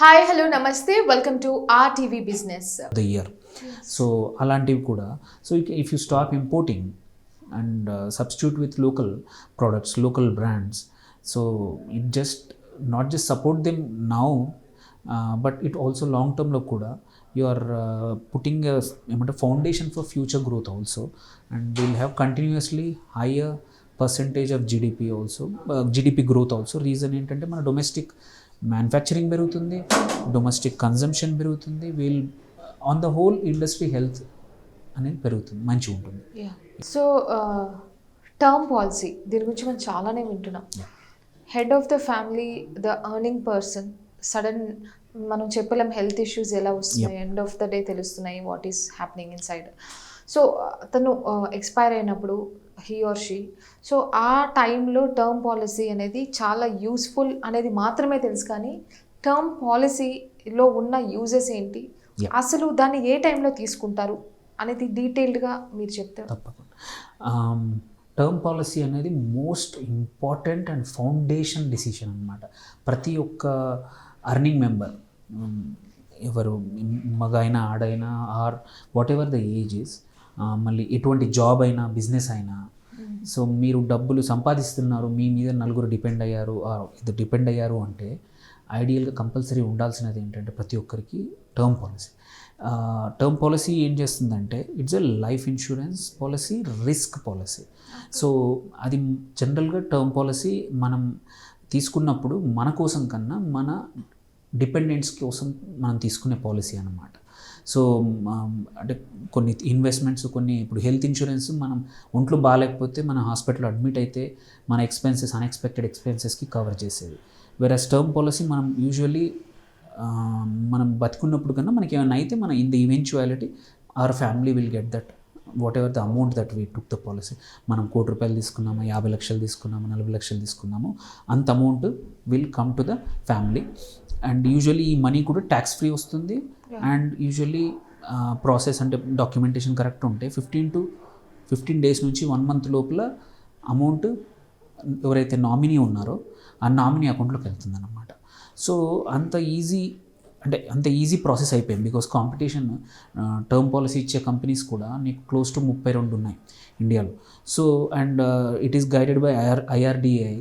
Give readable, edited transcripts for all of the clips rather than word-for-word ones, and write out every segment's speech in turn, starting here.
Hi hello నమస్తే welcome to RTV business the year. So అలాంటివి కూడా so if you stop importing and substitute with local products, local brands, so it just not just support them now, but it also long term లో కూడా you are putting a ఏమంటే foundation for future growth also and will have continuously higher percentage of GDP also GDP growth also. Reason ఏంటంటే మన domestic manufacturing పెరుగుతుంది, domestic consumption పెరుగుతుంది, will on the whole industry health అనేది పెరుగుతుంది, మంచిగా ఉంటుంది. So term policy దీని గురించి మనం చాలానే వింటున్నాం. Head of the family, the earning person, sudden మనం చెప్పలేం హెల్త్ ఇష్యూస్ ఎలా వస్తున్నాయి, ఎండ్ ఆఫ్ ద డే తెలుస్తున్నాయి what is happening in side. So తను ఎక్స్పైర్ అయినప్పుడు హీ ఆర్ షీ, సో ఆ టైంలో టర్మ్ పాలసీ అనేది చాలా యూస్ఫుల్ అనేది మాత్రమే తెలుసు, కానీ టర్మ్ పాలసీలో ఉన్న యూజెస్ ఏంటి, అసలు దాన్ని ఏ టైంలో తీసుకుంటారు అనేది డీటెయిల్డ్గా మీరు చెప్తారు. తప్పకుండా. టర్మ్ పాలసీ అనేది most important and foundation decision అనమాట. ప్రతి ఒక్క అర్నింగ్ మెంబర్, ఎవరు మగ అయినా ఆడైనా or whatever the age is, మళ్ళీ ఎటువంటి జాబ్ అయినా బిజినెస్ అయినా, సో మీరు డబ్బులు సంపాదిస్తున్నారు, మీ మీద నలుగురు డిపెండ్ అయ్యారు, ఇది డిపెండ్ అయ్యారు అంటే ఐడియల్గా కంపల్సరీ ఉండాల్సినది ఏంటంటే ప్రతి ఒక్కరికి టర్మ్ పాలసీ. టర్మ్ పాలసీ ఏం చేస్తుందంటే it's a life insurance policy, risk policy. So అది జనరల్గా టర్మ్ పాలసీ మనం తీసుకున్నప్పుడు మన కోసం కన్నా మన డిపెండెంట్స్ కోసం మనం తీసుకునే పాలసీ అన్నమాట. సో అంటే కొన్ని ఇన్వెస్ట్మెంట్స్, కొన్ని ఇప్పుడు హెల్త్ ఇన్సూరెన్స్ మనం ఒంట్లో బాగాలేకపోతే మన హాస్పిటల్లో అడ్మిట్ అయితే మన ఎక్స్పెన్సెస్, అన్ఎక్స్పెక్టెడ్ ఎక్స్పెన్సెస్కి కవర్ చేసేది. వేరస్ టర్మ్ పాలసీ మనం యూజువల్లీ మనం బతుకున్నప్పుడు కన్నా మనకి ఏమైనా అయితే మన in the eventuality our family will get that whatever the amount that we took the policy. మనం ₹1,00,00,000 తీసుకున్నాము, 50 లక్షలు తీసుకున్నాము, 40 లక్షలు తీసుకున్నాము, అంత amount will come to the family. And usually ఈ మనీ కూడా ట్యాక్స్ ఫ్రీ వస్తుంది. అండ్ యూజువల్లీ ప్రాసెస్ అంటే డాక్యుమెంటేషన్ కరెక్ట్ ఉంటే 15 days నుంచి 1 month లోపల అమౌంట్ ఎవరైతే నామినీ ఉన్నారో ఆ నామినీ అకౌంట్లోకి వెళ్తుంది అన్నమాట. సో అంత ఈజీ ప్రాసెస్ అయిపోయింది. బికాస్ కాంపిటీషన్ టర్మ్ పాలసీ ఇచ్చే కంపెనీస్ కూడా నీకు క్లోజ్ టు 32 ఉన్నాయి ఇండియాలో. So and it is guided by IRDAI.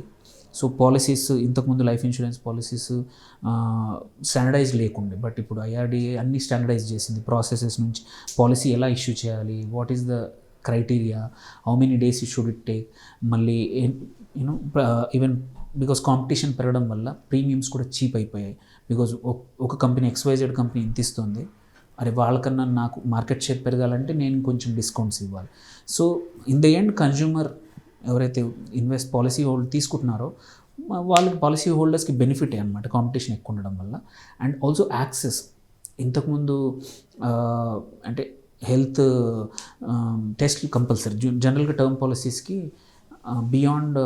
So policies ఇంతకుముందు లైఫ్ ఇన్సూరెన్స్ పాలసీస్ స్టాండర్డైజ్ లేకుండే, బట్ ఇప్పుడు IRDAI అన్ని స్టాండర్డైజ్ చేసింది. ప్రాసెసెస్ నుంచి పాలసీ ఎలా ఇష్యూ చేయాలి, what is the criteria, how many days you should it take, మళ్ళీ యూనో ఈవెన్ బికాస్ కాంపిటీషన్ పెరగడం వల్ల ప్రీమియమ్స్ కూడా చీప్ అయిపోయాయి. బికాజ్ ఒక కంపెనీ XYZ కంపెనీ ఇంత ఇస్తుంది, అరే వాళ్ళకన్నా నాకు మార్కెట్ షేర్ పెరగాలంటే నేను కొంచెం డిస్కౌంట్స్ ఇవ్వాలి. So in the end consumer ఎవరైతే పాలసీ హోల్డ్ తీసుకుంటున్నారో వాళ్ళకి, పాలసీ హోల్డర్స్కి బెనిఫిటే అనమాట కాంపిటీషన్ ఎక్కువ ఉండడం వల్ల. అండ్ ఆల్సో యాక్సెస్, ఇంతకుముందు అంటే హెల్త్ టెస్ట్లు కంపల్సరీ జనరల్గా టర్మ్ పాలసీస్కి బియాండ్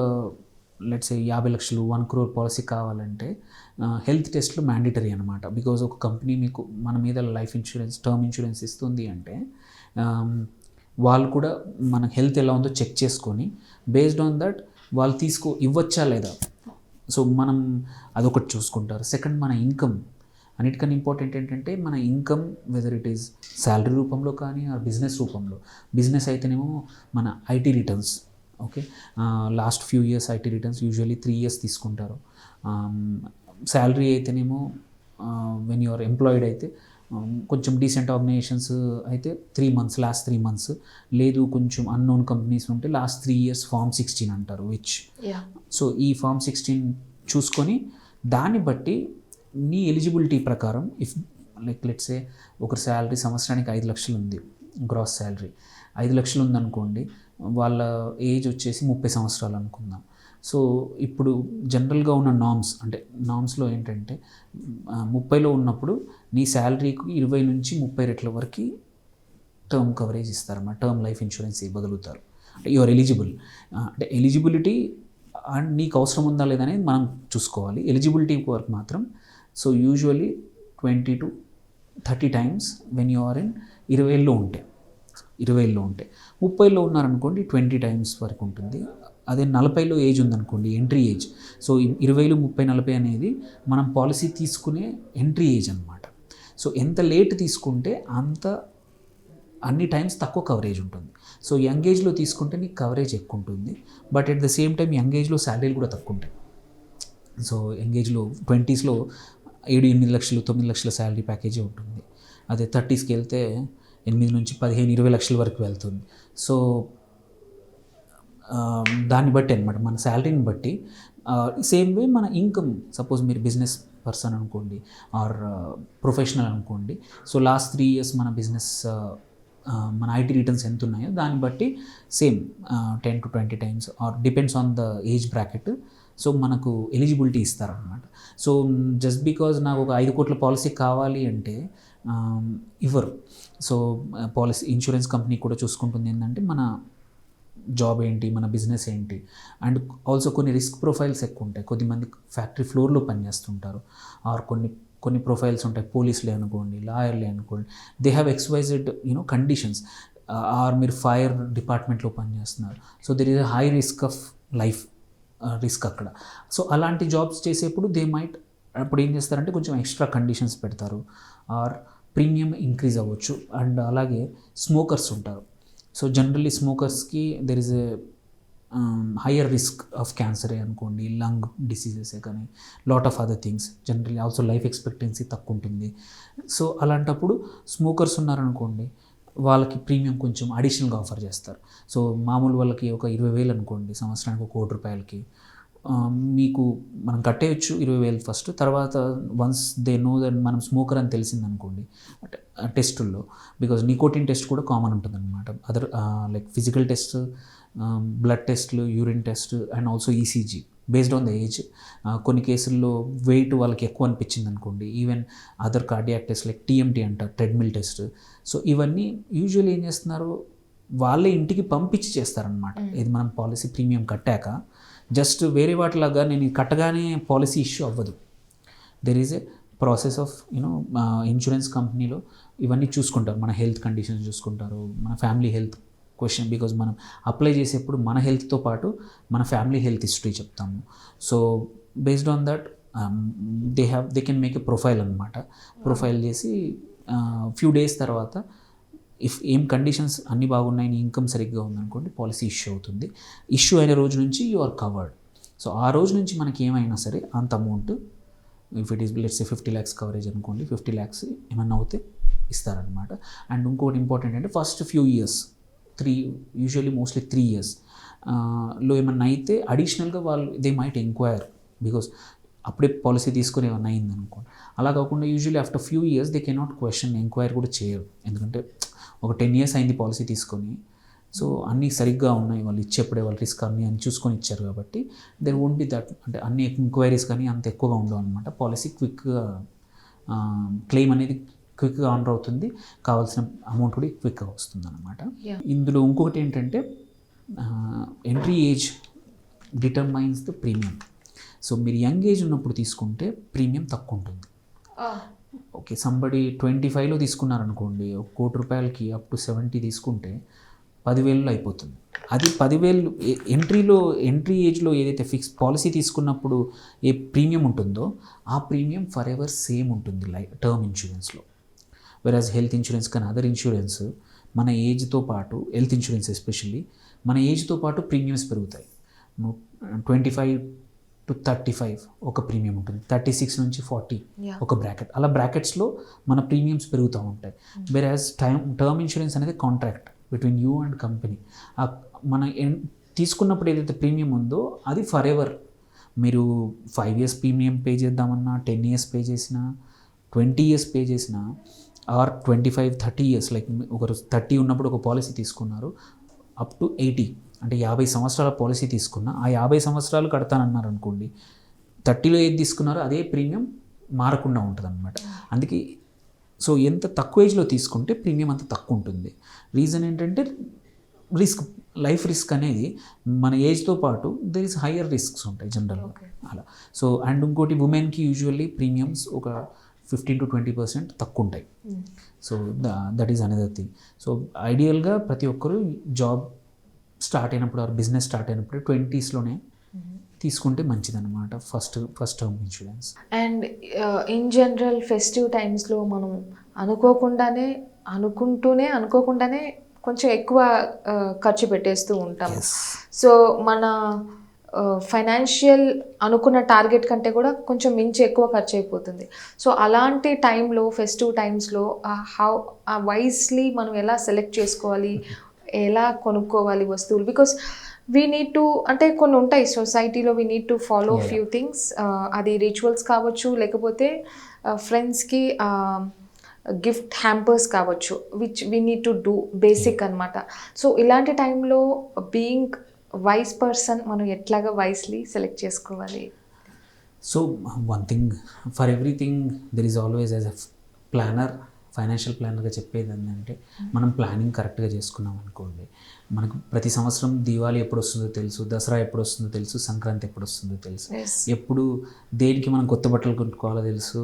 లెట్స్ 50 లక్షలు 1 crore పాలసీ కావాలంటే హెల్త్ టెస్ట్లు మ్యాండేటరీ అనమాట. బికాజ్ ఒక కంపెనీ మీకు మన మీద లైఫ్ ఇన్సూరెన్స్, టర్మ్ ఇన్సూరెన్స్ ఇస్తుంది అంటే వాళ్ళు కూడా మన హెల్త్ ఎలా ఉందో చెక్ చేసుకొని బేస్డ్ ఆన్ దట్ వాళ్ళు ఇవ్వచ్చా లేదా, సో మనం అదొకటి చూసుకుంటారు. సెకండ్, మన ఇన్కమ్, అన్నిటికన్నా ఇంపార్టెంట్ ఏంటంటే మన income, weather it is salary రూపంలో కానీ ఆ బిజినెస్ రూపంలో. బిజినెస్ అయితేనేమో మన IT returns, okay, last few years IT returns usually 3 years తీసుకుంటారు. శాలరీ అయితేనేమో వెన్ యూఆర్ ఎంప్లాయిడ్ అయితే కొంచెం డీసెంట్ ఆర్గనైజేషన్స్ అయితే 3 months, లాస్ట్ 3 months, లేదు కొంచెం అన్నోన్ కంపెనీస్ ఉంటే లాస్ట్ 3 years Form 16 అంటారు విచ్. సో ఈ Form 16 చూసుకొని దాన్ని బట్టి నీ ఎలిజిబిలిటీ ప్రకారం, ఇఫ్ లైక్ లెట్సే ఒకరి శాలరీ సంవత్సరానికి 5 లక్షలు ఉంది, గ్రాస్ శాలరీ 5 లక్షలు ఉందనుకోండి, వాళ్ళ ఏజ్ వచ్చేసి 30 సంవత్సరాలు అనుకుందాం. సో ఇప్పుడు జనరల్గా ఉన్న నామ్స్లో ఏంటంటే 30లో ఉన్నప్పుడు నీ శాలరీకి 20 నుంచి 30 రెట్ల వరకు టర్మ్ కవరేజ్ ఇస్తారన్నమాట, టర్మ్ లైఫ్ ఇన్సూరెన్స్ ఇవ్వగలుగుతారు. అంటే యువర్ ఎలిజిబుల్, అంటే ఎలిజిబిలిటీ అండ్ నీకు అవసరం ఉందా లేదనేది మనం చూసుకోవాలి. ఎలిజిబిలిటీ వరకు మాత్రం so usually 20 to 30 times when you are in 20 ఉంటే, 20లో ఉంటే. 30లో ఉన్నారనుకోండి 20 టైమ్స్ వరకు ఉంటుంది. అదే 40లో ఏజ్ ఉందనుకోండి ఎంట్రీ ఏజ్. సో 20, 30, 40 అనేది మనం పాలసీ తీసుకునే ఎంట్రీ ఏజ్ అనమాట. సో ఎంత లేట్ తీసుకుంటే అంత అన్ని టైమ్స్ తక్కువ కవరేజ్ ఉంటుంది. సో యంగ్ ఏజ్లో తీసుకుంటే నీకు కవరేజ్ ఎక్కువ ఉంటుంది, but at the same time young ఏజ్లో శాలరీలు కూడా తక్కువ ఉంటాయి. సో యంగ్ ఏజ్లో 20స్లో 7-8 లక్షలు 9 లక్షల శాలరీ ప్యాకేజీ ఉంటుంది. అదే 30స్కి వెళ్తే 8 నుంచి 15-20 లక్షల వరకు వెళ్తుంది. సో దాన్ని బట్టి అనమాట, మన శాలరీని బట్టి. సేమ్ వే మన ఇన్కమ్, సపోజ్ మీరు బిజినెస్ పర్సన్ అనుకోండి ఆర్ ప్రొఫెషనల్ అనుకోండి. సో లాస్ట్ 3 ఇయర్స్ మన బిజినెస్ మన ఐటీ రిటర్న్స్ ఎంత ఉన్నాయో దాన్ని బట్టి same 10 to 20 times or depends on the age bracket. So మనకు ఎలిజిబిలిటీ ఇస్తారనమాట. సో జస్ట్ బికాజ్ నాకు ఒక 5 కోట్ల పాలసీ కావాలి అంటే ఇవ్వరు. సో పాలసీ ఇన్సూరెన్స్ కంపెనీ కూడా చూసుకుంటుంది ఏంటంటే మన జాబ్ ఏంటి, మన బిజినెస్ ఏంటి, అండ్ ఆల్సో కొన్ని రిస్క్ ప్రొఫైల్స్ ఎక్కువ ఉంటాయి. కొద్దిమంది ఫ్యాక్టరీ ఫ్లోర్లో పనిచేస్తుంటారు, ఆర్ కొన్ని ప్రొఫైల్స్ ఉంటాయి, పోలీసులే అనుకోండి, లాయర్లే అనుకోండి, they have X Y Z conditions. Or మీరు ఫైర్ డిపార్ట్మెంట్లో పనిచేస్తున్నారు, so there is a high risk of life risk అక్కడ. సో అలాంటి జాబ్స్ చేసేప్పుడు దే మైట్ అప్పుడు ఏం చేస్తారంటే కొంచెం ఎక్స్ట్రా కండిషన్స్ పెడతారు, ఆర్ ప్రీమియం ఇంక్రీజ్ అవ్వచ్చు. అండ్ అలాగే స్మోకర్స్ ఉంటారు. సో జనరల్లీ స్మోకర్స్కి there is a higher risk of క్యాన్సరే అనుకోండి, లంగ్ డిసీజెసే కానీ, lot of other things. Generally also life expectancy తక్కువ ఉంటుంది. సో అలాంటప్పుడు స్మోకర్స్ ఉన్నారనుకోండి, వాళ్ళకి ప్రీమియం కొంచెం అడిషనల్గా ఆఫర్ చేస్తారు. సో మామూలు వాళ్ళకి ఒక 20,000 అనుకోండి, సంవత్సరానికి 1 కోటి రూపాయలకి మీకు మనం కట్టేయచ్చు 20,000 ఫస్ట్. తర్వాత వన్స్ దే నో దట్ మనం స్మోకర్ అని తెలిసిందనుకోండి టెస్టుల్లో, బికాజ్ నికోటిన్ టెస్ట్ కూడా కామన్ ఉంటుంది అనమాట. Other like physical test, blood టెస్ట్లు, urine test, and also ECG based on the age. కొన్ని కేసుల్లో వెయిట్ వాళ్ళకి ఎక్కువ అనిపించింది అనుకోండి, even other cardiac test like TMT అంటారు, ట్రెడ్మిల్ టెస్ట్. సో ఇవన్నీ యూజువల్లీ ఏం చేస్తున్నారు, వాళ్ళే ఇంటికి పంపించి చేస్తారనమాట. ఇది మనం పాలసీ ప్రీమియం కట్టాక జస్ట్ వేరే వాటిలాగా నేను కట్టగానే పాలసీ ఇష్యూ అవ్వదు. There is a process of insurance కంపెనీలో ఇవన్నీ చూసుకుంటారు. మన హెల్త్ కండిషన్స్ చూసుకుంటారు, మన ఫ్యామిలీ హెల్త్ క్వశ్చన్, బికాజ్ మనం అప్లై చేసేప్పుడు మన హెల్త్తో పాటు మన ఫ్యామిలీ హెల్త్ హిస్టరీ చెప్తాము. So based on that they can make a profile అనమాట. ప్రొఫైల్ చేసి ఫ్యూ డేస్ తర్వాత ఇఫ్ ఏం కండిషన్స్ అన్నీ బాగున్నాయి, నీ ఇన్కమ్ సరిగ్గా ఉందనుకోండి, పాలసీ ఇష్యూ అవుతుంది. ఇష్యూ అయిన రోజు నుంచి యు ఆర్ కవర్డ్. సో ఆ రోజు నుంచి మనకి ఏమైనా సరే అంత amount, if it is let's say 50 lakhs coverage అనుకోండి, 50 lakhs ఏమన్నా అవుతే ఇస్తారనమాట. అండ్ ఇంకోటి ఇంపార్టెంట్ అంటే first few years, usually mostly 3 years లో ఏమన్నా అయితే అడిషనల్గా వాళ్ళు దే మైట్ ఎంక్వైర్, బికాస్ అప్పుడే పాలసీ తీసుకొని ఏమన్నా అయింది అనుకోండి. అలా కాకుండా usually after few years they cannot question, enquire కూడా చేయరు. ఎందుకంటే ఒక 10 years అయింది పాలసీ తీసుకొని, సో అన్నీ సరిగ్గా ఉన్నాయి, వాళ్ళు ఇచ్చేప్పుడే వాళ్ళు రిస్క్ అన్నీ అని చూసుకొని ఇచ్చారు కాబట్టి దెర్ వోంట్ బి దట్, అంటే అన్ని ఎంక్వైరీస్ కానీ అంత ఎక్కువగా ఉండవు అనమాట. పాలసీ క్విక్గా క్లెయిమ్ అనేది క్విక్గా ఆనర్ అవుతుంది, కావాల్సిన అమౌంట్ కూడా క్విక్గా వస్తుంది అనమాట. ఇందులో ఇంకొకటి ఏంటంటే entry age determines the premium. So మీరు యంగ్ ఏజ్ ఉన్నప్పుడు తీసుకుంటే ప్రీమియం తక్కువ ఉంటుంది. ఓకే, సంబడి 25లో తీసుకున్నారనుకోండి, 1 కోటి రూపాయలకి అప్ టు 70 తీసుకుంటే 10,000లో అయిపోతుంది. అది 10,000 ఎంట్రీ ఏజ్లో ఏదైతే ఫిక్స్ పాలసీ తీసుకున్నప్పుడు ఏ ప్రీమియం ఉంటుందో ఆ ప్రీమియం ఫర్ ఎవర్ సేమ్ ఉంటుంది టర్మ్ ఇన్సూరెన్స్లో. వెరాజ్ హెల్త్ ఇన్సూరెన్స్ కానీ అదర్ ఇన్సూరెన్స్ మన ఏజ్తో పాటు, హెల్త్ ఇన్సూరెన్స్ ఎస్పెషల్లీ మన ఏజ్తో పాటు ప్రీమియమ్స్ పెరుగుతాయి. 25 to 35 ఒక ప్రీమియం ఉంటుంది, 36 నుంచి 40 ఒక బ్రాకెట్, అలా బ్రాకెట్స్లో మన ప్రీమియమ్స్ పెరుగుతూ ఉంటాయి. వెరాజ్ టర్మ్ ఇన్సూరెన్స్ అనేది contract between you and company. మన తీసుకున్నప్పుడు ఏదైతే ప్రీమియం ఉందో అది ఫర్ ఎవర్. మీరు 5 years ప్రీమియం పే చేద్దామన్నా, 10 years పే చేసినా, 20 years పే చేసినా, ఆర్ 25-30 years, లైక్ ఒకరు 30 ఉన్నప్పుడు ఒక పాలసీ తీసుకున్నారు, అప్ టు 80 అంటే 50 సంవత్సరాల పాలసీ తీసుకున్నా, ఆ 50 సంవత్సరాలు కడతానన్నారు అనుకోండి, 30లో ఏది తీసుకున్నారో అదే ప్రీమియం మారకుండా ఉంటుంది అనమాట. అందుకే సో ఎంత తక్కువ ఏజ్లో తీసుకుంటే ప్రీమియం అంత తక్కువ ఉంటుంది. రీజన్ ఏంటంటే రిస్క్, లైఫ్ రిస్క్ అనేది మన ఏజ్తో పాటు దెర్ ఇస్ హయ్యర్ రిస్క్స్ ఉంటాయి జనరల్గా అలా. సో అండ్ ఇంకోటి ఉమెన్కి యూజువల్లీ ప్రీమియమ్స్ ఒక 15-20% తక్కువ ఉంటాయి. So that is another thing. So ఐడియల్గా ప్రతి ఒక్కరు జాబ్ స్టార్ట్ అయినప్పుడు ఆర్ బిజినెస్ స్టార్ట్ అయినప్పుడు 20sలోనే తీసుకుంటే మంచిదన్నమాట first term insurance. And in general festive టైమ్స్లో మనం అనుకోకుండానే కొంచెం ఎక్కువ ఖర్చు పెట్టేస్తూ ఉంటాం. సో మన ఫైనాన్షియల్ అనుకున్న టార్గెట్ కంటే కూడా కొంచెం మించి ఎక్కువ ఖర్చు అయిపోతుంది. సో అలాంటి టైంలో ఫెస్టివ్ టైమ్స్లో వైస్లీ మనం ఎలా సెలెక్ట్ చేసుకోవాలి, ఎలా కొనుక్కోవాలి వస్తువులు? బికాస్ వీ నీడ్ టు, అంటే కొన్ని ఉంటాయి సొసైటీలో, we need to follow few things. అది రిచువల్స్ కావచ్చు, లేకపోతే ఫ్రెండ్స్కి గిఫ్ట్ హ్యాంపర్స్ కావచ్చు, which we need to do basic అనమాట. సో ఇలాంటి టైంలో బీయింగ్ వైస్ పర్సన్ మనం ఎట్లాగా వైస్లీ సెలెక్ట్ చేసుకోవాలి? So one thing, for everything there is always as a planner, financial ప్లానర్గా చెప్పేది ఏంటంటే, మనం ప్లానింగ్ కరెక్ట్గా చేసుకున్నాం అనుకోండి, మనకు ప్రతి సంవత్సరం దీవాళి ఎప్పుడు వస్తుందో తెలుసు, దసరా ఎప్పుడు వస్తుందో తెలుసు, సంక్రాంతి ఎప్పుడు వస్తుందో తెలుసు, ఎప్పుడు దేనికి మనం కొత్త బట్టలు కొనుక్కోవాలో తెలుసు,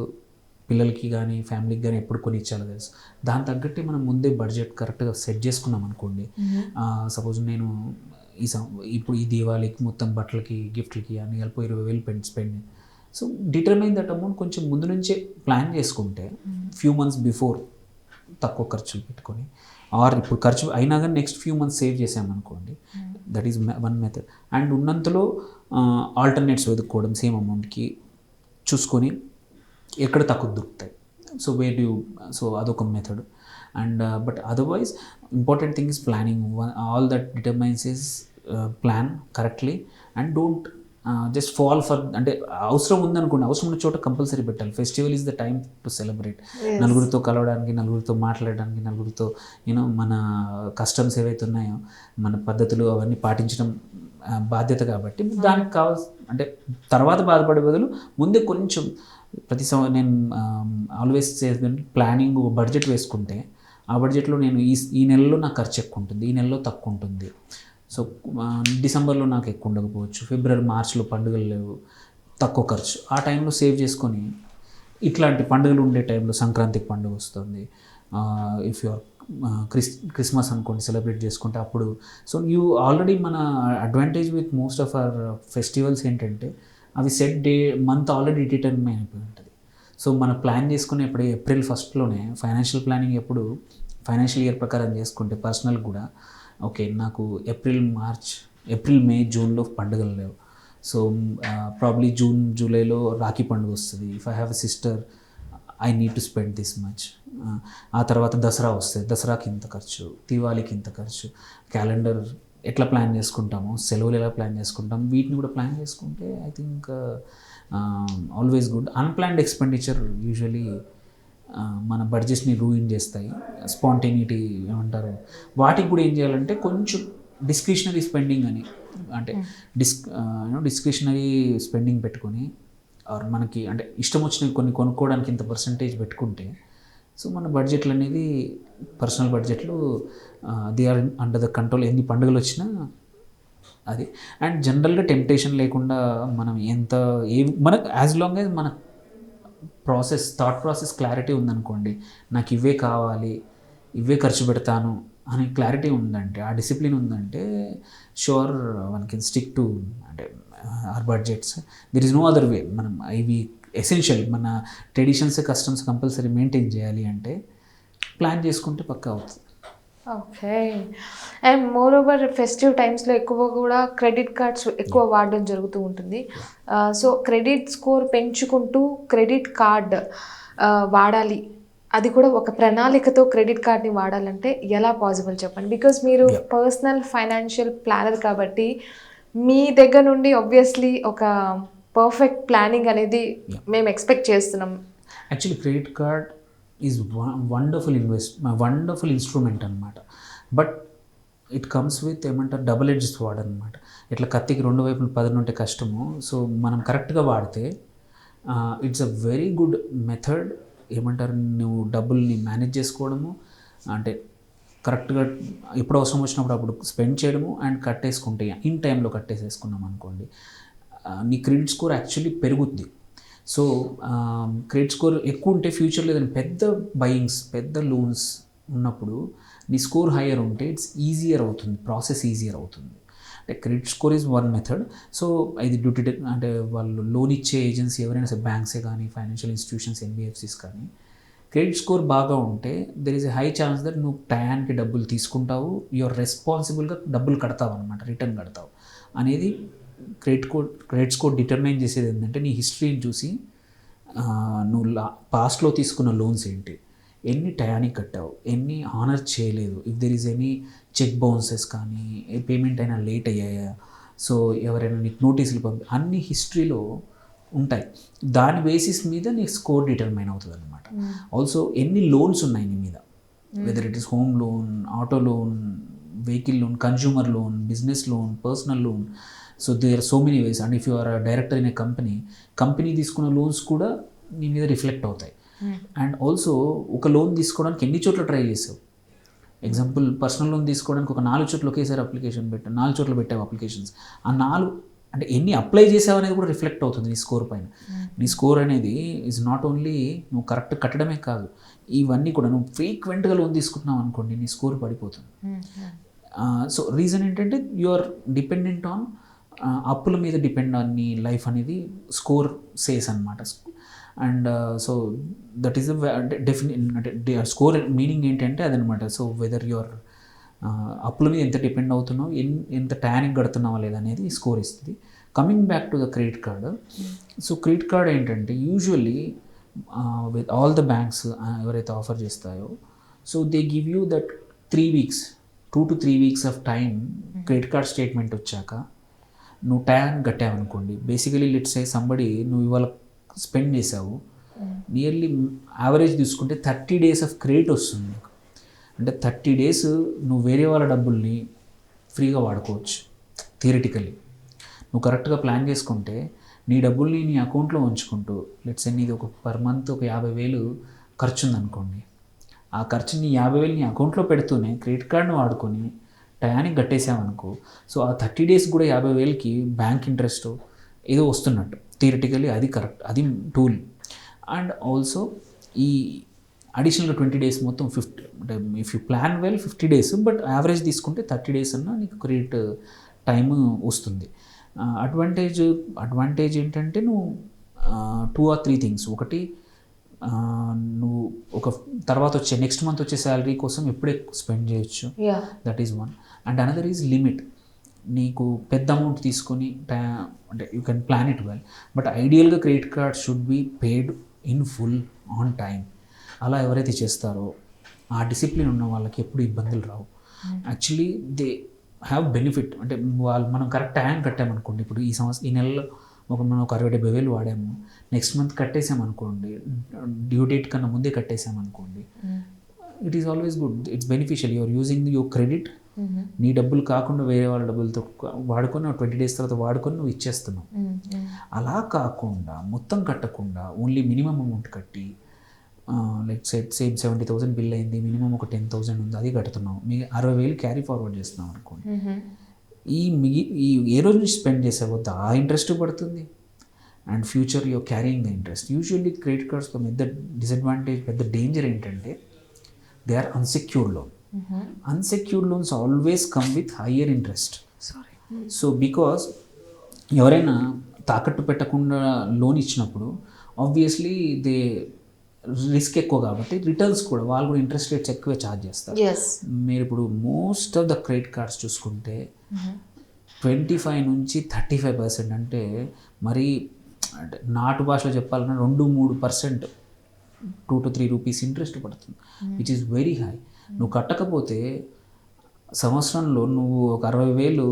పిల్లలకి కానీ ఫ్యామిలీకి కానీ ఎప్పుడు కొని ఇచ్చాలో తెలుసు. దాని తగ్గట్టు మనం ముందే బడ్జెట్ కరెక్ట్గా సెట్ చేసుకున్నాం అనుకోండి. సపోజ్ నేను ఇప్పుడు ఈ దీవాళికి మొత్తం బట్టలకి గిఫ్ట్లకి అని కలిపి 20,000 spend. So determine that amount కొంచెం ముందు నుంచే ప్లాన్ చేసుకుంటే ఫ్యూ మంత్స్ బిఫోర్ తక్కువ ఖర్చులు పెట్టుకొని, ఆర్ ఇప్పుడు ఖర్చు అయినా కానీ నెక్స్ట్ ఫ్యూ మంత్స్ సేవ్ చేసామనుకోండి, that is one method. And ఉన్నంతలో ఆల్టర్నేట్స్ వెతుక్కోవడం సేమ్ అమౌంట్కి చూసుకొని ఎక్కడ తక్కువ దొరుకుతాయి. సో అదొక method. And but otherwise important thing is planning. All that determines is plan correctly and don't just fall for, అంటే అవసరం ఉందనుకోండి, అవసరం ఉన్న చోట కంపల్సరీ పెట్టాలి. Festival is the time to celebrate. నలుగురితో కలవడానికి, నలుగురితో మాట్లాడడానికి, నలుగురితో మన కస్టమ్స్ ఏవైతే ఉన్నాయో, మన పద్ధతులు అవన్నీ పాటించడం బాధ్యత. కాబట్టి దానికి కావాల్సి, అంటే తర్వాత బాధపడే బదులు ముందే కొంచెం నేను ఆల్వేస్ చేసేది ప్లానింగ్, బడ్జెట్ వేసుకుంటే ఆ బడ్జెట్లో నేను ఈ నెలలో నాకు ఖర్చు ఎక్కువ ఉంటుంది, ఈ నెలలో తక్కువ ఉంటుంది. సో డిసెంబర్లో నాకు ఎక్కువ ఉండకపోవచ్చు, ఫిబ్రవరి మార్చ్లో పండుగలు లేవు, తక్కువ ఖర్చు, ఆ టైంలో సేవ్ చేసుకొని ఇట్లాంటి పండుగలు ఉండే టైంలో, సంక్రాంతికి పండుగ వస్తుంది, ఇఫ్ యు ఆర్ క్రిస్మస్ అనుకోండి సెలబ్రేట్ చేసుకుంటే అప్పుడు. సో యూ ఆల్రెడీ మన advantage with most of our festivals ఏంటంటే అవి సెట్ మంత్ ఆల్రెడీ డిటర్మైన్ అయిపోయి ఉంటుంది. సో మనం ప్లాన్ చేసుకునే ఇప్పుడు ఏప్రిల్ 1స్ట్లోనే ఫైనాన్షియల్ ప్లానింగ్ ఎప్పుడు ఫైనాన్షియల్ ఇయర్ ప్రకారం చేసుకుంటే పర్సనల్ కూడా, ఓకే నాకు ఏప్రిల్ మే జూన్లో పండుగలు లేవు, సో ప్రాబ్లీ జూన్ జూలైలో రాఖీ పండుగ వస్తుంది, if I have a sister I need to spend this much. ఆ తర్వాత దసరా వస్తుంది, దసరాకి ఇంత ఖర్చు, దీవాళికి ఇంత ఖర్చు. క్యాలెండర్ ఎట్లా ప్లాన్ చేసుకుంటామో, సెలవులు ఎలా ప్లాన్ చేసుకుంటాం, వీటిని కూడా ప్లాన్ చేసుకుంటే I think always good. Unplanned expenditure usually మన బడ్జెట్ని రూయిన్ చేస్తాయి. స్పాంటేనిటీ ఏమంటారు, వాటికి కూడా ఏం చేయాలంటే కొంచెం డిస్క్రిషనరీ స్పెండింగ్ అని, అంటే డిస్క్రిషనరీ స్పెండింగ్ పెట్టుకొని, ఆర్ మనకి అంటే ఇష్టం వచ్చినవి కొన్ని కొనుక్కోవడానికి ఇంత పర్సంటేజ్ పెట్టుకుంటే, సో మన బడ్జెట్లు అనేది పర్సనల్ బడ్జెట్లు they are under the control. ఎన్ని పండుగలు వచ్చినా అది. అండ్ జనరల్గా టెంప్టేషన్ లేకుండా మనం మనకు యాజ్ లాంగ్ యాజ్ మన థాట్ ప్రాసెస్ క్లారిటీ ఉందనుకోండి, నాకు ఇవే కావాలి, ఇవే ఖర్చు పెడతాను అనే క్లారిటీ ఉందంటే, ఆ డిసిప్లిన్ ఉందంటే, sure one can stick to అంటే our budgets. There is no other way. మనం ఇవి ఎసెన్షియల్, మన ట్రెడిషన్స్ కస్టమ్స్ కంపల్సరీ మెయింటైన్ చేయాలి అంటే ప్లాన్ చేసుకుంటే పక్కా అవుతుంది. Okay. And more over festive టైమ్స్లో ఎక్కువ కూడా క్రెడిట్ కార్డ్స్ ఎక్కువ వాడడం జరుగుతూ ఉంటుంది. సో క్రెడిట్ స్కోర్ పెంచుకుంటూ క్రెడిట్ కార్డ్ వాడాలి, అది కూడా ఒక ప్రణాళికతో క్రెడిట్ కార్డ్ని వాడాలంటే ఎలా పాసిబుల్ చెప్పండి? బికాజ్ మీరు పర్సనల్ ఫైనాన్షియల్ ప్లానర్ కాబట్టి మీ దగ్గర నుండి ఆబ్వియస్లీ ఒక పర్ఫెక్ట్ ప్లానింగ్ అనేది మేము ఎక్స్పెక్ట్ చేస్తున్నాం. Actually credit card is wonderful instrument అనమాట. బట్ ఇట్ కమ్స్ విత్ ఏమంటారు డబుల్ ఎడ్జ్ స్వార్డ్ అనమాట. ఇట్లా కత్తికి 2 వైపులు 10 ఉంటే కష్టము. సో మనం కరెక్ట్గా వాడితే it's a very good method. ఏమంటారు, నువ్వు డబ్బుల్ని మేనేజ్ చేసుకోవడము, అంటే కరెక్ట్గా ఎప్పుడు అవసరం వచ్చినప్పుడు అప్పుడు స్పెండ్ చేయడము, అండ్ కట్టేసుకుంటే ఇన్ టైంలో కట్టేసేసుకున్నాం అనుకోండి, నీ క్రెడిట్ స్కోర్ యాక్చువల్లీ పెరుగుద్ది. సో క్రెడిట్ స్కోర్ ఎక్కువ ఉంటే ఫ్యూచర్లో ఏదైనా పెద్ద బయింగ్స్, పెద్ద లోన్స్ ఉన్నప్పుడు నీ స్కోర్ హయ్యర్ ఉంటే ఇట్స్ ఈజియర్ అవుతుంది, ప్రాసెస్ ఈజియర్ అవుతుంది. అంటే credit score is one method. So ఇది డ్యూటీ అంటే వాళ్ళు లోన్ ఇచ్చే ఏజెన్సీ ఎవరైనా సరే, బ్యాంక్సే కానీ, ఫైనాన్షియల్ ఇన్స్టిట్యూషన్స్, ఎన్బిఎఫ్సిస్ కానీ, క్రెడిట్ స్కోర్ బాగా ఉంటే there is a high chance that నువ్వు టయానికి డబ్బులు తీసుకుంటావు, యూఆర్ రెస్పాన్సిబుల్గా డబ్బులు కడతావు అనమాట, రిటర్న్ కడతావు అనేది క్రెడిట్ స్కోర్ డిటర్మైన్ చేసేది ఏంటంటే నీ హిస్టరీని చూసి నువ్వు పాస్ట్లో తీసుకున్న లోన్స్ ఏంటి, ఎన్ని టయానికి కట్టావు, ఎన్ని హానర్ చేయలేదు, if there is any cheque bounces కానీ, ఏ పేమెంట్ అయినా లేట్ అయ్యాయా, సో ఎవరైనా నీకు నోటీసులు అన్ని హిస్టరీలో ఉంటాయి. దాని బేసిస్ మీద నీ స్కోర్ డిటర్మైన్ అవుతుంది అనమాట. ఆల్సో ఎన్ని లోన్స్ ఉన్నాయి నీ మీద, whether it is home loan, auto loan, vehicle loan, consumer loan, business loan, personal loan. So there are so many ways. And if you are director in a company తీసుకున్న loans కూడా నీ మీద reflect అవుతాయి. And also ఒక loan తీసుకోవడానికి ఎన్ని చోట్ల try చేసావు. ఎగ్జాంపుల్, పర్సనల్ లోన్ తీసుకోవడానికి ఒక 4 చోట్ల ఒకేసారి అప్లికేషన్ పెట్టావు, 4 చోట్ల పెట్టావు అప్లికేషన్స్. ఆ 4 అంటే ఎన్ని అప్లై చేసావు అనేది కూడా రిఫ్లెక్ట్ అవుతుంది నీ స్కోర్ పైన. నీ స్కోర్ అనేది ఈజ్ నాట్ ఓన్లీ నువ్వు కరెక్ట్ కట్టడమే కాదు, ఇవన్నీ కూడా నువ్వు ఫ్రీక్వెంట్గా లోన్ తీసుకుంటున్నావు అనుకోండి, నీ స్కోర్ పడిపోతుంది. సో రీజన్ ఏంటంటే యు ఆర్ డిపెండెంట్ ఆన్ అప్పుల మీద డిపెండ్ ఆన్ నీ లైఫ్ అనేది స్కోర్ సేస్ అనమాట. అండ్ సో దట్ ఈస్ అంటే స్కోర్ మీనింగ్ ఏంటంటే అదనమాట. సో వెదర్ యువర్ అప్పుల మీద ఎంత డిపెండ్ అవుతున్నావు, ఎంత టయానికి కడుతున్నావా లేదా అనేది స్కోర్ ఇస్తుంది. Coming back to the credit card. So credit card ఏంటంటే usually with all the banks ఎవరైతే ఆఫర్ చేస్తాయో, so they give you that 3 weeks, 2 to 3 weeks of time. Credit card statement వచ్చాక నువ్వు టయానికి కట్టావనుకోండి, బేసికలీ లెట్స్ సే సంబడి నువ్వు ఇవాళ spend చేసావు, నియర్లీ యావరేజ్ తీసుకుంటే 30 days ఆఫ్ క్రెడిట్ వస్తుంది నీకు. అంటే 30 days నువ్వు వేరే వాళ్ళ డబ్బుల్ని ఫ్రీగా వాడుకోవచ్చు థియరిటికలీ. నువ్వు కరెక్ట్గా ప్లాన్ చేసుకుంటే నీ డబ్బుల్ని నీ అకౌంట్లో ఉంచుకుంటూ, లెట్స్ నీది ఒక పర్ మంత్ ఒక 50,000 ఖర్చు ఉందనుకోండి, ఆ ఖర్చుని 50,000 నీ అకౌంట్లో పెడుతూనే క్రెడిట్ కార్డ్ని వాడుకొని టయానికి కట్టేసామనుకో, సో ఆ 30 days కూడా 50,000కి బ్యాంక్ ఇంట్రెస్ట్ ఏదో వస్తున్నట్టు థియరిటికలీ అది కరెక్ట్, అది టూల్. అండ్ ఆల్సో ఈ అడిషనల్గా 20 days మొత్తం 50, అంటే if you plan well 50 days, but average తీసుకుంటే 30 days అన్నా నీకు క్రెడిట్ టైం వస్తుంది. అడ్వాంటేజ్ ఏంటంటే నువ్వు 2 or 3 things. ఒకటి, నువ్వు ఒక తర్వాత వచ్చే నెక్స్ట్ మంత్ వచ్చే శాలరీ కోసం ఎప్పుడే స్పెండ్ చేయొచ్చు, that is one. And another is limit. నీకు పెద్ద అమౌంట్ తీసుకొని అంటే you can plan it well, but ఐడియల్గా credit card should be paid in full on time. అలా ఎవరైతే చేస్తారో ఆ డిసిప్లిన్ ఉన్న వాళ్ళకి ఎప్పుడు ఇబ్బందులు రావు. Actually they have benefit. అంటే మనం కరెక్ట్ టైం కట్టామనుకోండి, ఇప్పుడు ఈ నెలలో మనం ఒక 60,000-70,000 వాడాము, నెక్స్ట్ మంత్ కట్టేసామనుకోండి, డ్యూ డేట్ కన్నా ముందే కట్టేసామనుకోండి, it is always good, it's beneficial. You're using your credit. నీ డబ్బులు కాకుండా వేరే వాళ్ళ డబ్బులతో వాడుకొని 20 days తర్వాత వాడుకొని నువ్వు ఇచ్చేస్తున్నావు. అలా కాకుండా మొత్తం కట్టకుండా ఓన్లీ మినిమం అమౌంట్ కట్టి, లైక్ సేమ్ 70,000 బిల్ అయింది, మినిమం ఒక 10,000 ఉంది, అది కడుతున్నావు, మీ 60,000 క్యారీ ఫార్వర్డ్ చేస్తున్నావు అనుకోండి, ఈ ఏ రోజు నుంచి స్పెండ్ చేసావో ఆ ఇంట్రెస్ట్ పడుతుంది. And future you're carrying the interest. Usually credit కార్డ్స్లో పెద్ద డిసడ్వాంటేజ్, పెద్ద డేంజర్ ఏంటంటే they are unsecured loan. Unsecured loans always come with higher interest. So because ఎవరైనా తాకట్టు పెట్టకుండా లోన్ ఇచ్చినప్పుడు ఆబ్వియస్లీ దే రిస్క్ ఎక్కువ కాబట్టి రిటర్న్స్ కూడా వాళ్ళు కూడా ఇంట్రెస్ట్ రేట్స్ ఎక్కువ ఛార్జ్ చేస్తారు. మీరు ఇప్పుడు most of the credit cards చూసుకుంటే 25 నుంచి 35%, అంటే మరి అంటే నాటు భాషలో చెప్పాలన్నా 2-3%, 2 to 3 rupees ఇంట్రెస్ట్ పడుతుంది, విచ్ ఈస్ వెరీ హై. నువ్వు కట్టకపోతే సంవత్సరంలో నువ్వు ఒక 60,000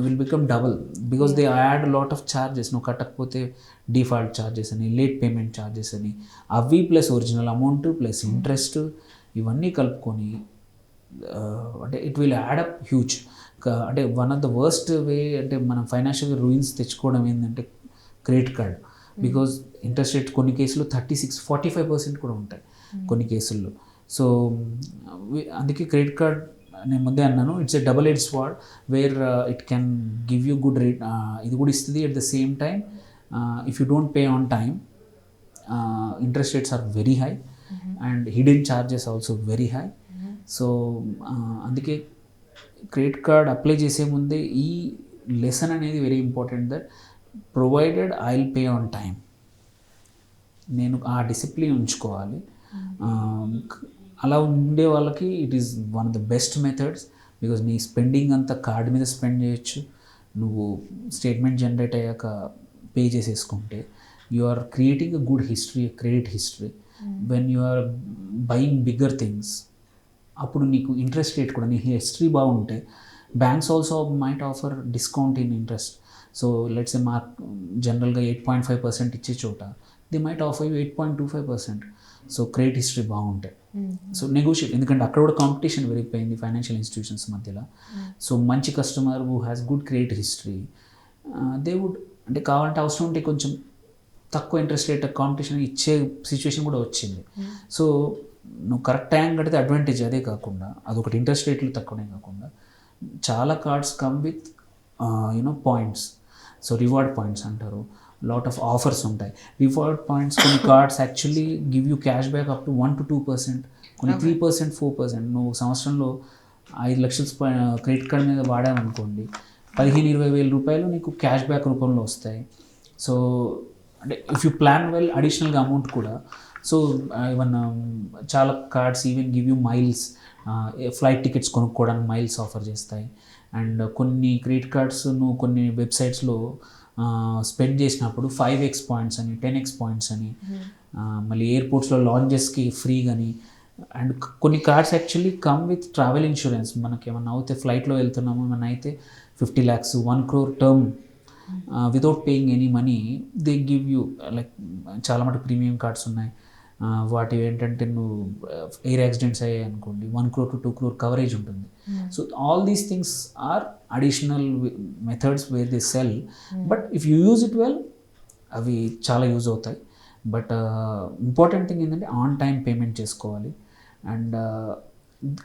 will become double, because they add lot of charges. నువ్వు కట్టకపోతే డిఫాల్ట్ ఛార్జెస్ అని, లేట్ పేమెంట్ ఛార్జెస్ అని, అవి plus original amount plus interest, ఇవన్నీ కలుపుకొని అంటే it will add up huge. అంటే one of the worst way అంటే మనం ఫైనాన్షియల్ రూయిన్స్ తెచ్చుకోవడం ఏంటంటే credit card. Because interest rate కొన్ని కేసులు 36-45% కూడా ఉంటాయి కొన్ని కేసుల్లో. సో అందుకే క్రెడిట్ కార్డ్ నేను ముందే అన్నాను, it's a double edge sword where it can give you good rate, ఇది కూడా ఇస్తుంది. At the same time if you don't pay on time interest rates are very high and hidden charges also very high. So అందుకే credit card apply చేసే ముందే ఈ lesson అనేది very important, that provided I will pay on time. నేను ఆ discipline ఉంచుకోవాలి. అలా ఉండే వాళ్ళకి it is one of the best methods, because నీ స్పెండింగ్ అంతా కార్డ్ మీద స్పెండ్ చేయొచ్చు. నువ్వు స్టేట్మెంట్ జనరేట్ అయ్యాక పే చేసేసుకుంటే you are creating a good history, credit history. When you are buying bigger things, అప్పుడు నీకు ఇంట్రెస్ట్ రేట్ కూడా, నీ హిస్టరీ బాగుంటే banks also might offer discount in interest. So let's a mark జనరల్గా 8.5% ఇచ్చే చోట they might offer you 8.25%. So credit history బాగుంటాయి. So negotiate, ఎందుకంటే అక్కడ కూడా కాంపిటీషన్ పెరిగిపోయింది ఫైనాన్షియల్ ఇన్స్టిట్యూషన్స్ మధ్యలో. సో మంచి customer who has good credit history they would, అంటే కావాలంటే అవసరం ఉంటే కొంచెం తక్కువ ఇంట్రెస్ట్ రేట్ కాంపిటీషన్ ఇచ్చే సిచ్యువేషన్ కూడా వచ్చింది. సో నువ్వు కరెక్ట్ టైం కడితే అడ్వాంటేజ్. అదే కాకుండా అదొకటి, ఇంట్రెస్ట్ రేట్లు తక్కువనే కాకుండా చాలా cards come with points. So reward points అంటారు, లాట్ ఆఫ్ ఆఫర్స్ ఉంటాయి. రివార్డ్ పాయింట్స్ కొన్ని cards actually give you cash back up to 1 to 2%, కొన్ని 3%, 4%. నువ్వు సంవత్సరంలో 5 లక్షలు క్రెడిట్ కార్డ్ మీద వాడామనుకోండి, 15-20 వేల రూపాయలు నీకు క్యాష్ బ్యాక్ రూపంలో వస్తాయి. సో అంటే ఇఫ్ యూ ప్లాన్ వెల్ అడిషనల్గా అమౌంట్ కూడా. సో ఈవెన్ చాలా cards even give you miles, flight tickets కొనుక్కోవడానికి మైల్స్ ఆఫర్ చేస్తాయి. అండ్ కొన్ని క్రెడిట్ కార్డ్స్ నువ్వు కొన్ని వెబ్సైట్స్లో స్పెండ్ చేసినప్పుడు 5x పాయింట్స్ అని, 10x పాయింట్స్ అని, మళ్ళీ ఎయిర్పోర్ట్స్లో లాంజెస్కి ఫ్రీ కానీ. అండ్ కొన్ని cards actually come with travel insurance. మనకి ఏమన్నా అవుతే, ఫ్లైట్లో వెళ్తున్నాము ఏమన్నా అయితే 50 lakhs, 1 crore term without paying any money they give you. Like చాలా మటుకు ప్రీమియం కార్డ్స్ ఉన్నాయి. వాటి ఏంటంటే నువ్వు ఎయిర్ యాక్సిడెంట్స్ అయ్యాయి అనుకోండి, 1 crore to 2 crore కవరేజ్ ఉంటుంది. So all these things are additional methods where they sell. But if you use it well అవి చాలా యూజ్ అవుతాయి. బట్ ఇంపార్టెంట్ థింగ్ ఏంటంటే ఆన్ టైం పేమెంట్ చేసుకోవాలి. And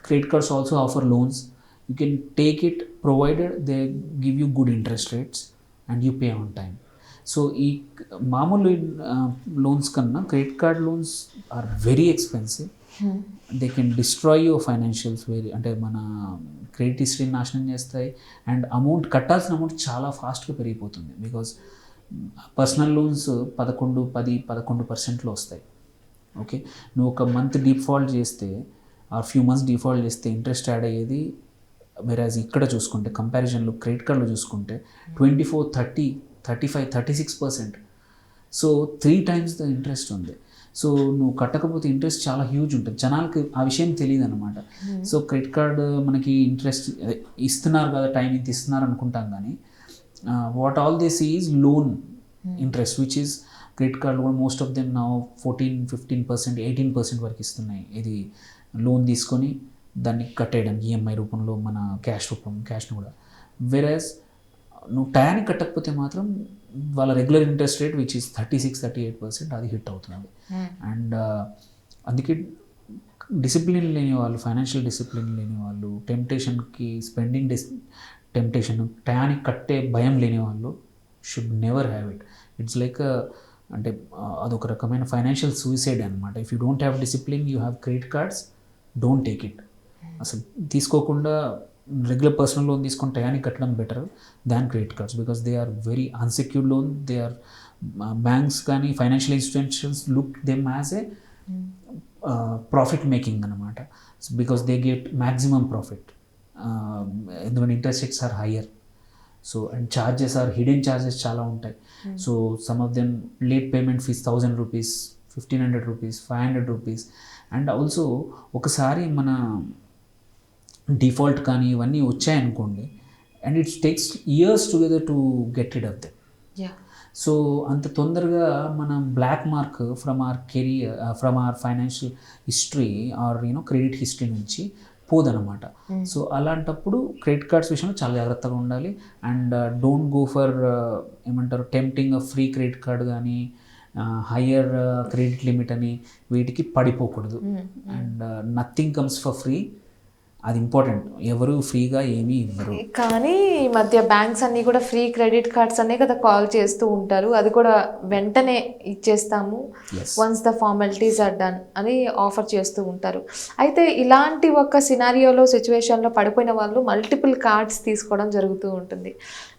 credit cards also offer loans. You can take it provided they give you good interest rates and you pay on time. So ఈ మామూలు loans కన్నా credit card loans are very expensive. They can destroy your financials very, అంటే మన credit హిస్టరీని నాశనం చేస్తాయి. And amount, కట్టాల్సిన amount చాలా ఫాస్ట్గా పెరిగిపోతుంది. బికాజ్ పర్సనల్ లోన్స్ 11% వస్తాయి. ఓకే, నువ్వు ఒక మంత్ డిఫాల్ట్ చేస్తే ఆర్ ఫ్యూ మంత్స్ డిఫాల్ట్ చేస్తే ఇంట్రెస్ట్ యాడ్ అయ్యేది. వెరాజ్ ఇక్కడ చూసుకుంటే కంపారిజన్లో క్రెడిట్ కార్డులో చూసుకుంటే 24, 30, 35, 36%. సో 3 times ద ఇంట్రెస్ట్ ఉంది. సో నువ్వు కట్టకపోతే ఇంట్రెస్ట్ చాలా హ్యూజ్ ఉంటుంది. జనాలకి ఆ విషయం తెలియదు అనమాట. సో క్రెడిట్ కార్డ్ మనకి ఇంట్రెస్ట్ ఇస్తున్నారు కదా, టైం ఇంత ఇస్తున్నారు అనుకుంటాం, కానీ what all this is loan interest, which is credit card కూడా మోస్ట్ ఆఫ్ దెమ్ నా 14, 15%, 18% వరకు ఇస్తున్నాయి. ఇది లోన్ తీసుకొని దాన్ని కట్టేయడం ఈఎంఐ రూపంలో, మన క్యాష్ను కూడా. వెరాజ్ నువ్వు టయానికి కట్టకపోతే మాత్రం వాళ్ళ regular interest rate which is 36, 38% అది హిట్ అవుతుంది. అండ్ అందుకే డిసిప్లిన్ లేని వాళ్ళు, ఫైనాన్షియల్ డిసిప్లిన్ లేని వాళ్ళు, టెంప్టేషన్కి స్పెండింగ్ టెంప్టేషన్, టయానికి కట్టే భయం లేని వాళ్ళు should never have it. It's like అంటే అదొక రకమైన ఫైనాన్షియల్ సూసైడ్ అనమాట. If you don't have discipline, you have credit cards, don't take it. అసలు తీసుకోకుండా రెగ్యులర్ పర్సనల్ లోన్ తీసుకొని టయానికి కట్టడం better than credit cards, because they are very unsecured loan. They are banks కానీ financial institutions look them as a profit making అనమాట. Because they get maximum profit, ఎందుకంటే interest rates are higher. So and charges or hidden charges చాలా ఉంటాయి. So some of them late payment fees 1000 rupees, 1500 rupees, 500 rupees. And also ఒకసారి మన default కానీ ఇవన్నీ వచ్చాయనుకోండి, and it's takes years together to get rid of them. So అంత తొందరగా మనం black mark from our career, from our financial history or credit history నుంచి పోదనమాట. సో అలాంటప్పుడు క్రెడిట్ కార్డ్స్ విషయంలో చాలా జాగ్రత్తగా ఉండాలి. అండ్ డోంట్ గో ఫర్ ఏమంటారు టెంప్టింగ్ ఫ్రీ క్రెడిట్ కార్డ్ కానీ హయ్యర్ క్రెడిట్ లిమిట్ అని వీటికి పడిపోకూడదు. And nothing comes for free. అది ఇంపార్టెంట్. ఎవరు ఫ్రీగా ఏమీ ఇవ్వరు. కానీ ఈ మధ్య బ్యాంక్స్ అన్నీ కూడా ఫ్రీ క్రెడిట్ కార్డ్స్ అనే కదా కాల్ చేస్తూ ఉంటారు. అది కూడా వెంటనే ఇచ్చేస్తాము, once the formalities are done అని ఆఫర్ చేస్తూ ఉంటారు. అయితే ఇలాంటి ఒక సినారియోలో సిచ్యువేషన్లో పడిపోయిన వాళ్ళు మల్టిపుల్ కార్డ్స్ తీసుకోవడం జరుగుతూ ఉంటుంది.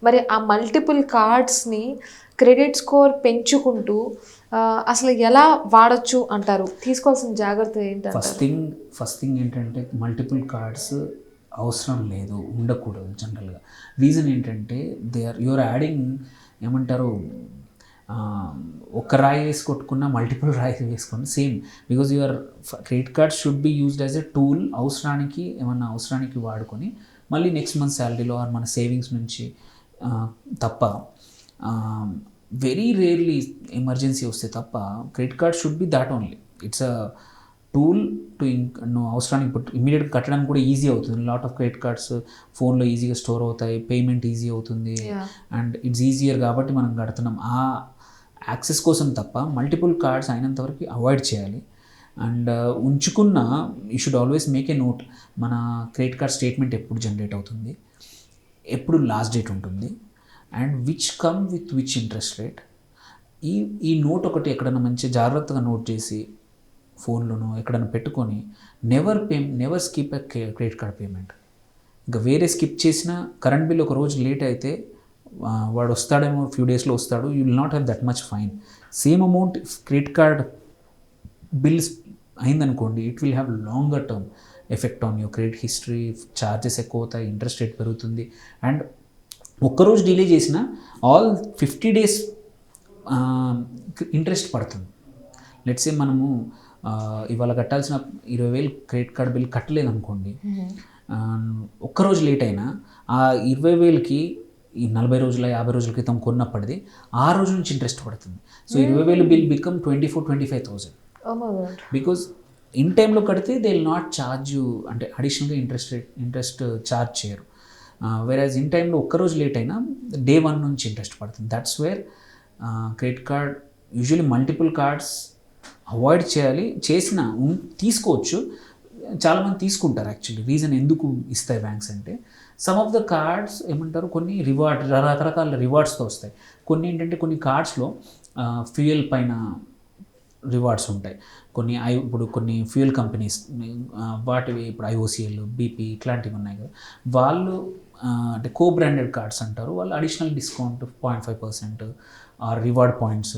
మరి ఆ మల్టిపుల్ కార్డ్స్ని క్రెడిట్ స్కోర్ పెంచుకుంటూ అసలు ఎలా వాడచ్చు అంటారు? తీసుకోవాల్సిన జాగ్రత్త ఏంటంటారు? ఫస్ట్ థింగ్ ఏంటంటే మల్టిపుల్ కార్డ్స్ అవసరం లేదు, ఉండకూడదు జనరల్గా. రీజన్ ఏంటంటే యూఆర్ యాడింగ్, ఏమంటారు, ఒక రాయి వేసి కొట్టుకున్న మల్టిపుల్ రాయి వేసుకున్న same. Because your credit card should be used as a tool. ఏమన్నా అవసరానికి వాడుకొని మళ్ళీ నెక్స్ట్ మంత్ శాలరీలో ఆర్ మన సేవింగ్స్ నుంచి తప్ప, వెరీ రేర్లీ ఎమర్జెన్సీ వస్తే తప్ప credit card should be that only. It's a tool to నువ్వు అవసరానికి ఇమీడియట్గా కట్టడానికి కూడా ఈజీ అవుతుంది. లాట్ ఆఫ్ క్రెడిట్ కార్డ్స్ ఫోన్లో ఈజీగా స్టోర్ అవుతాయి, పేమెంట్ ఈజీ అవుతుంది, అండ్ ఇట్స్ ఈజియర్ కాబట్టి మనం కడుతున్నాం. ఆ యాక్సెస్ కోసం తప్ప మల్టిపుల్ కార్డ్స్ అయినంత వరకు అవాయిడ్ చేయాలి. అండ్ ఉంచుకున్న you should always make a note. మన క్రెడిట్ కార్డ్ స్టేట్మెంట్ ఎప్పుడు జనరేట్ అవుతుంది, ఎప్పుడు లాస్ట్ డేట్ ఉంటుంది, and which come with which interest rate. ఈ నోట్ ఒకటి ఎక్కడైనా మంచి జాగ్రత్తగా నోట్ చేసి ఫోన్లోనో ఎక్కడైనా పెట్టుకొని never skip a credit card payment. ఇంకా వేరే స్కిప్ చేసిన కరెంట్ బిల్ ఒక రోజు లేట్ అయితే వాడు వస్తాడేమో, ఫ్యూ డేస్లో వస్తాడు, you will not have that much fine. Same amount credit card bills అయిందనుకోండి, it will have longer term effect on your credit history. Charges ఎక్కువ అవుతాయి, ఇంట్రెస్ట్ రేట్ పెరుగుతుంది. అండ్ ఒక్కరోజు డిలే చేసిన ఆల్ 50 days ఇంట్రెస్ట్ పడుతుంది. Let's say మనము ఇవాళ కట్టాల్సిన 20,000 క్రెడిట్ కార్డ్ బిల్ కట్టలేదు అనుకోండి, ఒక్కరోజు లేట్ అయినా ఆ 20,000కి ఈ 40 రోజుల 50 రోజుల క్రితం కొన్నప్పటిది ఆ రోజు నుంచి ఇంట్రెస్ట్ పడుతుంది. So 20,000 bill become 24,000-25,000. Because in టైంలో కడితే they will not charge you, అంటే అడిషనల్గా ఇంట్రెస్ట్ ఛార్జ్ చేయరు. వేరేజ్ ఇన్ టైంలో ఒక్కరోజు లేట్ అయినా డే 1 నుంచి ఇంట్రెస్ట్ పడుతుంది. That's where credit card usually multiple cards avoid చేయాలి. తీసుకోవచ్చు, చాలామంది తీసుకుంటారు. యాక్చువల్లీ రీజన్ ఎందుకు ఇస్తాయి బ్యాంక్స్ అంటే, సమ్ ఆఫ్ ద కార్డ్స్ ఏమంటారు, కొన్ని రకరకాల రివార్డ్స్తో వస్తాయి. కొన్ని ఏంటంటే కొన్ని కార్డ్స్లో ఫ్యూయల్ పైన రివార్డ్స్ ఉంటాయి. ఇప్పుడు కొన్ని ఫ్యూయల్ కంపెనీస్ వాటివి, ఇప్పుడు IOCL, BP ఇట్లాంటివి ఉన్నాయి కదా, వాళ్ళు అంటే బ్రాండెడ్ కార్డ్స్ అంటారు, వాళ్ళు additional discount 0.5% or reward points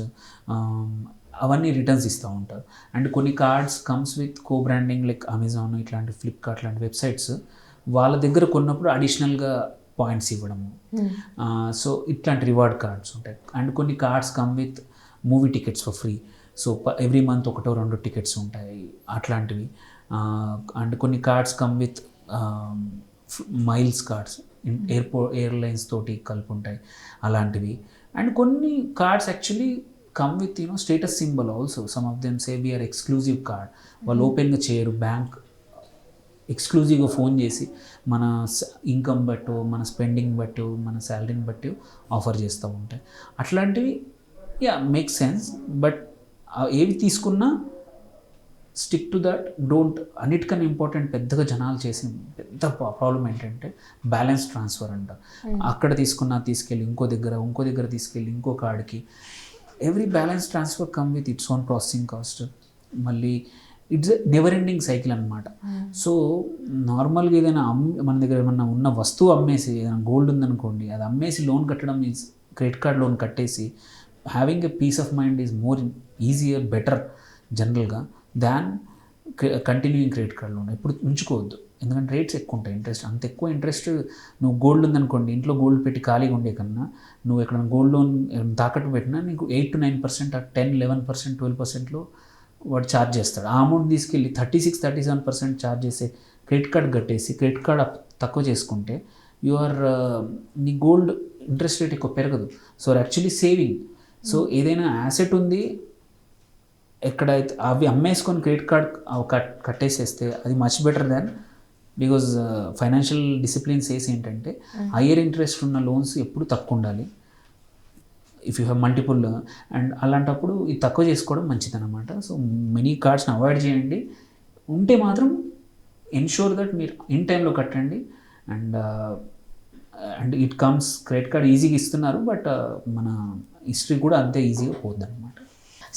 అవన్నీ రిటర్న్స్ ఇస్తూ ఉంటారు. అండ్ కొన్ని cards comes with branding like Amazon, ఇట్లాంటి ఫ్లిప్కార్ట్ లాంటి వెబ్సైట్స్ వాళ్ళ దగ్గర కొన్నప్పుడు అడిషనల్గా పాయింట్స్ ఇవ్వడము. సో ఇట్లాంటి రివార్డ్ కార్డ్స్ ఉంటాయి. అండ్ కొన్ని cards come with movie tickets for free. So every month 1-2 tickets ఉంటాయి అట్లాంటివి. అండ్ కొన్ని cards come with miles cards, airlines తోటి కలిపి ఉంటాయి అలాంటివి. అండ్ కొన్ని cards actually come with status symbol also. Some of them say we are exclusive card. వాళ్ళు ఓపెన్గా చేయరు, బ్యాంక్ ఎక్స్క్లూజివ్గా ఫోన్ చేసి మన ఇన్కమ్ బట్టు, మన స్పెండింగ్ బట్టు, మన శాలరీని బట్టి ఆఫర్ చేస్తూ ఉంటాయి. అట్లాంటివి మేక్ సెన్స్. బట్ ఏవి తీసుకున్నా స్టిక్ టు దట్. డోంట్, అన్నిటికన్నా ఇంపార్టెంట్ పెద్దగా జనాలు చేసిన పెద్ద ప్రాబ్లం ఏంటంటే బ్యాలెన్స్ ట్రాన్స్ఫర్ అంట. అక్కడ తీసుకెళ్ళి ఇంకో దగ్గర తీసుకెళ్ళి ఇంకో కార్డ్కి. Every balance transfer come with its own processing cost. మళ్ళీ ఇట్స్ నెవర్ ఎండింగ్ సైకిల్ అనమాట. సో నార్మల్గా ఏదైనా మన దగ్గర ఏమన్నా ఉన్న వస్తువు అమ్మేసి, ఏదైనా గోల్డ్ ఉందనుకోండి, అది అమ్మేసి లోన్ కట్టడం ఈజ్, క్రెడిట్ కార్డ్ లోన్ కట్టేసి having a piece of mind is more easier, better జనరల్గా than continuing credit card loan. ఎప్పుడు ఉంచుకోవద్దు, ఎందుకంటే రేట్స్ ఎక్కువ ఉంటాయి. అంత ఎక్కువ ఇంట్రెస్ట్ నువ్వు గోల్డ్ ఉందనుకోండి, ఇంట్లో గోల్డ్ పెట్టి ఖాళీగా ఉండే కన్నా నువ్వు ఎక్కడైనా గోల్డ్ లోన్ తాకట్టు పెట్టినా నీకు 8-9%, 10-11%, 12%లో వాడు ఛార్జ్ చేస్తాడు. ఆ అమౌంట్ తీసుకెళ్ళి 36-37% ఛార్జ్ చేసే క్రెడిట్ కార్డ్ కట్టేసి క్రెడిట్ కార్డ్ తక్కువ చేసుకుంటే నీ గోల్డ్ ఇంట్రెస్ట్ రేట్ ఎక్కువ పెరగదు. So actually saving. సో ఏదైనా యాసెట్ ఉంది, ఎక్కడైతే అవి అమ్మేసుకొని క్రెడిట్ కార్డ్ కట్టేసేస్తే అది much better than. Because financial discipline says ఏంటంటే హయ్యర్ ఇంట్రెస్ట్ ఉన్న లోన్స్ ఎప్పుడు తక్కువ ఉండాలి if you have multiple. And అలాంటప్పుడు ఇది తక్కువ చేసుకోవడం మంచిదన్నమాట. సో మెనీ కార్డ్స్ని అవాయిడ్ చేయండి. ఉంటే మాత్రం ఎన్షూర్ దట్ మీరు ఇన్ టైంలో కట్టండి. And it comes, credit card ఈజీగా ఇస్తున్నారు, బట్ మన హిస్టరీ కూడా అంతే ఈజీగా పోద్ది అనమాట.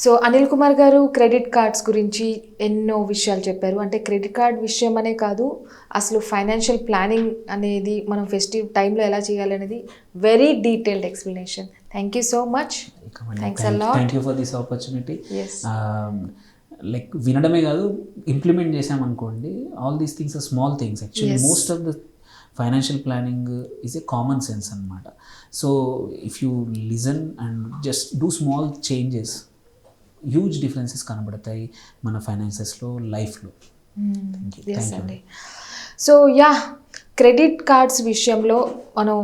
సో అనిల్ కుమార్ గారు క్రెడిట్ కార్డ్స్ గురించి ఎన్నో విషయాలు చెప్పారు. అంటే క్రెడిట్ కార్డ్ విషయం అనే కాదు, అసలు ఫైనాన్షియల్ ప్లానింగ్ అనేది మనం ఫెస్టివ్ టైంలో ఎలా చేయాలి అనేది very detailed explanation. Thank you so much. Thanks a lot. Thank you for this opportunity. Yes. Like వినడమే కాదు, ఇంప్లిమెంట్ చేసామనుకోండి, all these things are small things. Actually Yes. Most of the financial planning is a common sense అనమాట. So if you listen and just do small changes, huge differences కనబడతాయి మన ఫైనాన్సెస్లో, లైఫ్లో. Yes అండి. So yeah, credit cards విషయంలో మనం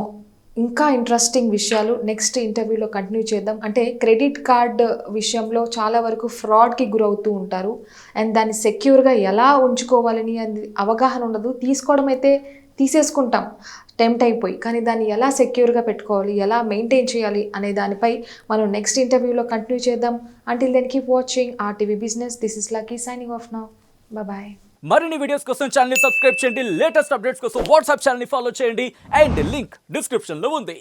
ఇంకా interesting విషయాలు next ఇంటర్వ్యూలో కంటిన్యూ చేద్దాం. అంటే క్రెడిట్ కార్డ్ విషయంలో చాలా వరకు ఫ్రాడ్కి గురవుతూ ఉంటారు. అండ్ దాన్ని సెక్యూర్గా ఎలా ఉంచుకోవాలని అది అవగాహన ఉండదు. తీసుకోవడం అయితే తీసేసుకుంటాం టెంప్ట్ అయిపోయి, కానీ దాన్ని ఎలా సెక్యూర్గా పెట్టుకోవాలి, ఎలా మెయింటైన్ చేయాలి అనే దానిపై మనం నెక్స్ట్ ఇంటర్వ్యూలో కంటిన్యూ చేద్దాం. Until then keep watching RTV business. This is Lucky signing off now. Bye. మరిన్ని వీడియోస్ కోసం ఛానల్ ని సబ్స్క్రైబ్ చేయండి, లేటెస్ట్ అప్డేట్స్ కోసం వాట్సాప్ ఛానల్ ని ఫాలో చేయండి, అండ్ లింక్ డిస్క్రిప్షన్ లో ఉంది.